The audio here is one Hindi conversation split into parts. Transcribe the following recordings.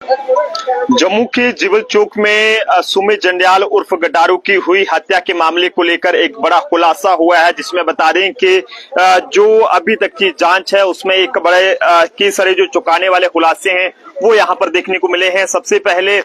जम्मू के जिबल चौक में सुमित जंडियाल उर्फ गटारू की हुई हत्या के मामले को लेकर एक बड़ा खुलासा हुआ है, जिसमें बता दें कि जो अभी तक की जांच है उसमें एक बड़े कई सारे जो चौंकाने वाले खुलासे हैं वो यहाँ पर देखने को मिले हैं। सबसे पहले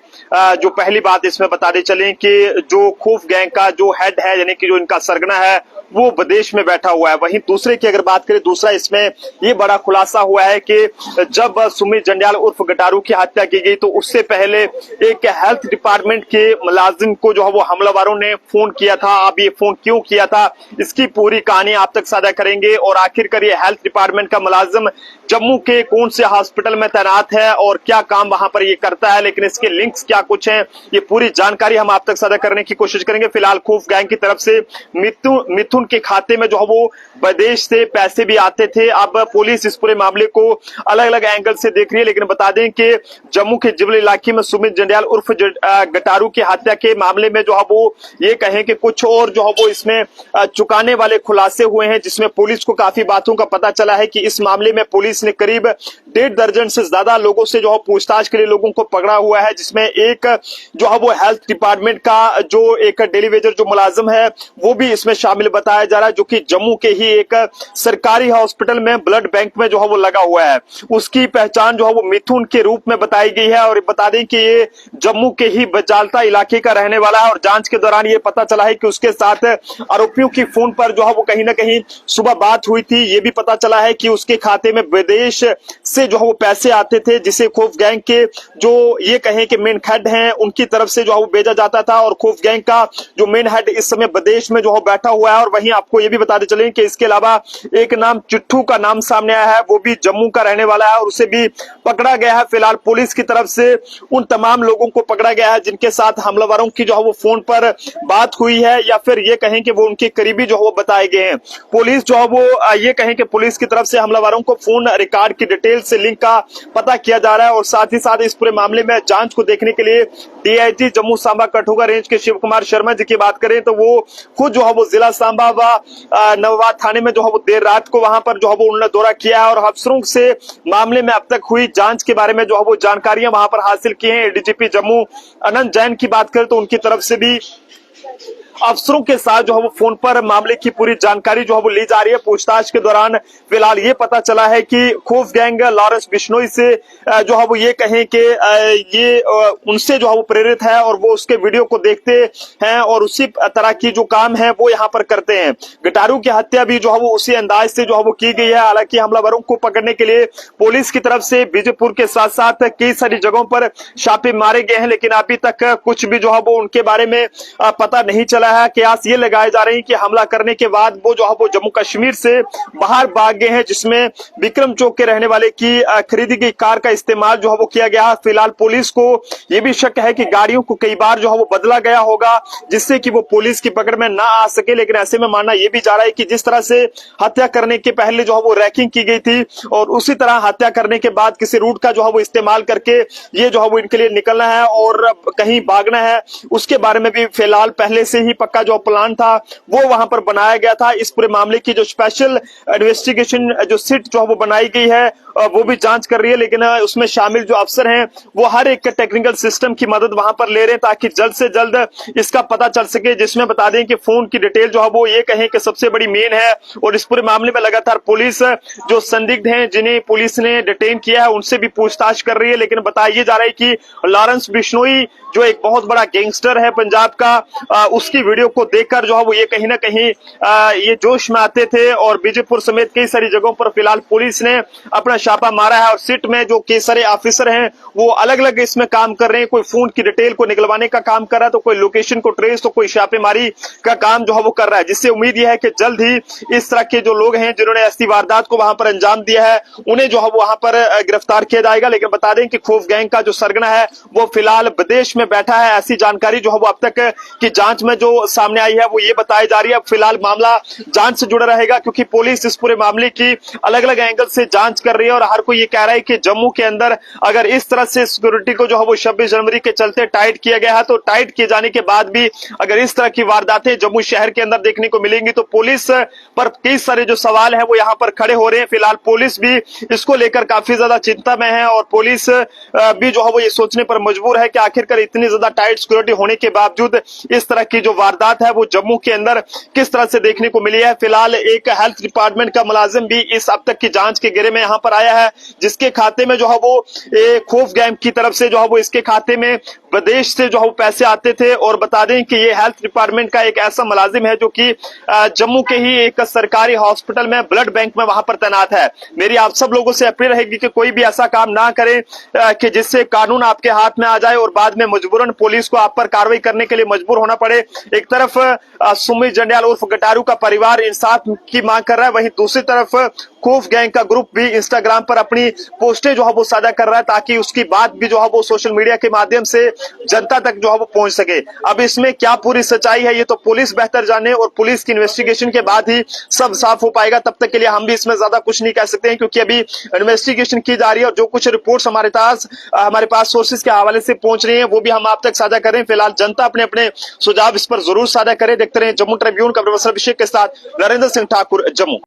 जो पहली बात इसमें बताते चलें कि जो खौफ गैंग का जो हेड है, यानी कि जो इनका सरगना है, वो विदेश में बैठा हुआ है। वहीं दूसरे की अगर बात करें, दूसरा इसमें ये बड़ा खुलासा हुआ है कि जब सुमित जंडियाल उर्फ गटारू की हत्या की गई तो उससे पहले एक हेल्थ डिपार्टमेंट के मुलाजिम को जो है वो हमलावरों ने फोन किया था। अब ये फोन क्यों किया था, इसकी पूरी कहानी आप तक साझा करेंगे। और आखिरकार ये हेल्थ डिपार्टमेंट का मुलाजिम जम्मू के कौन से हॉस्पिटल में तैनात है और क्या काम वहां पर ये करता है, लेकिन इसके लिंक्स क्या कुछ हैं, ये पूरी जानकारी हम आप तक साझा करने की कोशिश करेंगे। फिलहाल खौफ गैंग की तरफ से मिथुन के खाते में जो है वो विदेश से पैसे भी आते थे। अब पुलिस इस पूरे मामले को अलग अलग एंगल से देख रही है, लेकिन बता दें कि जम्मू के जिबल इलाके में सुमित जंडियाल उर्फ गटारू की हत्या के मामले में जो है वो ये कहें कि कुछ और जो है वो इसमें चुकाने वाले खुलासे हुए हैं, जिसमें पुलिस को काफी बातों का पता चला है कि इस मामले में पुलिस ने करीब 1.5 दर्जन से ज्यादा लोगों से जो है पूछताछ के लिए लोगों को पकड़ा हुआ है, जिसमें एक जो है वो हेल्थ डिपार्टमेंट का जो एक डेलीवेजर जो मुलाजिम है वो भी इसमें शामिल बताया जा रहा है, जो कि जम्मू के ही एक सरकारी हॉस्पिटल में ब्लड बैंक में जो है वो लगा हुआ है। उसकी पहचान जो है वो मिथुन के रूप में बताई गई है। और बता दें कि ये जम्मू के ही बजालता इलाके का रहने वाला है और जांच के दौरान ये पता चला है कि उसके साथ आरोपियों की फोन पर जो है वो कहीं ना कहीं सुबह बात हुई थी। ये भी पता चला है कि उसके खाते में विदेश से जो है वो पैसे आते थे, जिसे खौफ गैंग के जो ये कहें कि मेन हेड हैं उनकी तरफ से जो है वो भेजा जाता था। और खौफ गैंग का जो मेन हेड इस समय विदेश में जो है बैठा हुआ है। और वहीं आपको ये भी बताते चलें कि इसके अलावा एक नाम चिट्ठू का नाम सामने आया है, वो भी जम्मू का रहने वाला है और उसे भी पकड़ा गया है। फिलहाल पुलिस की तरफ से उन तमाम लोगों को पकड़ा गया है जिनके साथ हमलावरों की जो है वो फोन पर बात हुई है, या फिर ये कहें कि वो उनके करीबी जो है वो बताए गए हैं। पुलिस जो है वो ये कहें कि पुलिस की तरफ से हमलावरों को फोन रिकॉर्ड की डिटेल से लिंक का पता किया जा रहा है। और साथ ही साथ इस पूरे मामले में जांच को देखने के लिए डीआईजी जम्मू सांबा कठुआ रेंज के शिव कुमार शर्मा जी की बात करें तो वो खुद जो है वो जिला सांबा व नवाबाद थाने में जो है वो देर रात को वहां पर जो है वो उन्होंने दौरा किया है और अफसरों से मामले में अब तक हुई जांच के बारे में जो है वो जानकारियां वहां पर हासिल की हैं। एडीजीपी जम्मू अनंत जैन की बात करें तो उनकी तरफ से भी अफसरों के साथ जो है वो फोन पर मामले की पूरी जानकारी जो है वो ली जा रही है। पूछताछ के दौरान फिलहाल ये पता चला है कि खौफ गैंग लॉरेंस बिश्नोई से जो है वो ये कहें कि ये उनसे जो है वो प्रेरित है और वो उसके वीडियो को देखते हैं और उसी तरह की जो काम है वो यहाँ पर करते हैं। गटारू की हत्या भी जो है वो उसी अंदाज से जो है वो की गई है। हालांकि हमलावरों को पकड़ने के लिए पुलिस की तरफ से बीजेपुर के साथ साथ कई सारी जगहों पर छापे मारे गए हैं, लेकिन अभी तक कुछ भी जो है वो उनके बारे में पता नहीं चला है। कयास ये लगाए जा रहे हैं कि हमला करने के बाद वो जो है वो जम्मू कश्मीर से बाहर भाग गए हैं, जिसमें विक्रम चौक के रहने वाले की खरीदी गई कार का इस्तेमाल जो है वो किया गया। फिलहाल पुलिस को ये भी शक है कि गाड़ियों को कई बार जो है वो बदला गया होगा जिससे कि वो पुलिस की पकड़ में ना आ सके। लेकिन ऐसे में मानना ये भी जा रहा है कि जिस तरह से हत्या करने के पहले जो है वो रैकिंग की गई थी और उसी तरह हत्या करने के बाद किसी रूट का जो है वो इस्तेमाल करके ये जो है वो इनके लिए निकलना है और कहीं भागना है, उसके बारे में भी फिलहाल पहले से ही पक्का जो प्लान था वो वहां पर बनाया गया था। इस पूरे मामले की जो स्पेशल इन्वेस्टिगेशन जो सिट जो है वो बनाई गई है वो भी जांच कर रही है, लेकिन उसमें शामिल जो अफसर हैं वो हर एक टेक्निकल सिस्टम की मदद वहां पर ले रहे हैं ताकि जल्द से जल्द इसका पता चल सके। जिसमें बता दें कि फोन की डिटेल जो है वो ये कहें कि सबसे बड़ी मेन है और इस पूरे मामले में लगातार पुलिस जो संदिग्ध हैं जिन्हें पुलिस ने डिटेन किया है उनसे भी पूछताछ कर रही है। लेकिन बताया जा रहा है कि लॉरेंस बिश्नोई जो एक बहुत बड़ा गैंगस्टर है पंजाब का, उसकी वीडियो को देखकर जो है वो ये कहीं ना कहीं ये जोश में आते थे और बीजेपुर समेत कई सारी जगहों पर फिलहाल पुलिस ने अपना छापा मारा है और सिट में जो कई सारे ऑफिसर हैं वो अलग अलग इसमें काम कर रहे हैं। कोई फोन की डिटेल को निकलवाने का काम कर रहा है, तो कोई लोकेशन को ट्रेस, तो कोई छापेमारी का काम जो है वो कर रहा है, जिससे उम्मीद यह है कि जल्द ही इस तरह के जो लोग हैं जिन्होंने ऐसी वारदात को वहां पर अंजाम दिया है उन्हें जो है वहां पर गिरफ्तार किया जाएगा। लेकिन बता दें कि खौफ गैंग का जो सरगना है वो फिलहाल विदेश में बैठा है, ऐसी जानकारी जो है वो अब तक की जांच में जो जो सामने आई है वो ये बताई जा रही है। फिलहाल मामला जांच से जुड़ा रहेगा, क्योंकि पुलिस इस पूरे मामले की अलग अलग एंगल से जांच कर रही है और हर कोई ये कह रहा है कि जम्मू के अंदर अगर इस तरह से सिक्योरिटी को जो है वो 26 जनवरी के चलते टाइट किया गया है, तो टाइट किए जाने के बाद भी अगर इस तरह की वारदातें जम्मू शहर के अंदर देखने को मिलेंगी तो पुलिस पर कई सारे जो सवाल है वो यहाँ पर खड़े हो रहे हैं। फिलहाल पुलिस भी इसको लेकर काफी ज्यादा चिंता में है और पुलिस भी जो है वो ये सोचने पर मजबूर है कि आखिरकार इतनी ज्यादा टाइट सिक्योरिटी होने के बावजूद इस तरह की जो वारदात है वो जम्मू के अंदर किस तरह से देखने को मिली है। फिलहाल एक हेल्थ डिपार्टमेंट का मुलाजिम भी इस अब तक की जांच के घेरे में यहाँ पर आया है, जिसके खाते में जो है वो खौफ गैंग की तरफ से जो है वो इसके खाते में विदेश से जो है पैसे आते थे। और बता दें कि ये हेल्थ डिपार्टमेंट का एक ऐसा मुलाजिम है जो कि जम्मू के ही एक सरकारी हॉस्पिटल में ब्लड बैंक में वहां पर तैनात है। मेरी आप सब लोगों से अपील रहेगी कि कोई भी ऐसा काम ना करे कि जिससे कानून आपके हाथ में आ जाए और बाद में मजबूरन पुलिस को आप पर कार्रवाई करने के लिए मजबूर होना पड़े। एक तरफ सुमित जंडियाल उर्फ गटारू का परिवार इंसाफ की मांग कर रहा है, वहीं दूसरी तरफ खौफ गैंग का ग्रुप भी इंस्टाग्राम पर अपनी पोस्टें जो है वो साझा कर रहा है, ताकि उसकी बात भी जो है वो सोशल मीडिया के माध्यम से जनता तक जो है वो पहुंच सके। अब इसमें क्या पूरी सच्चाई है ये तो पुलिस बेहतर जाने और पुलिस की इन्वेस्टिगेशन के बाद ही सब साफ हो पाएगा। तब तक के लिए हम भी इसमें ज्यादा कुछ नहीं कह सकते हैं, क्योंकि अभी इन्वेस्टिगेशन की जा रही है और जो कुछ रिपोर्ट्स हमारे पास सोर्सेज के हवाले से पहुंच रही है वो भी हम आप तक साझा करें। फिलहाल जनता अपने अपने सुझाव इस पर जरूर साझा करें। देखते रहे जम्मू ट्रिब्यून का प्रोफेसर अभिषेक के साथ नरेंद्र सिंह ठाकुर, जम्मू।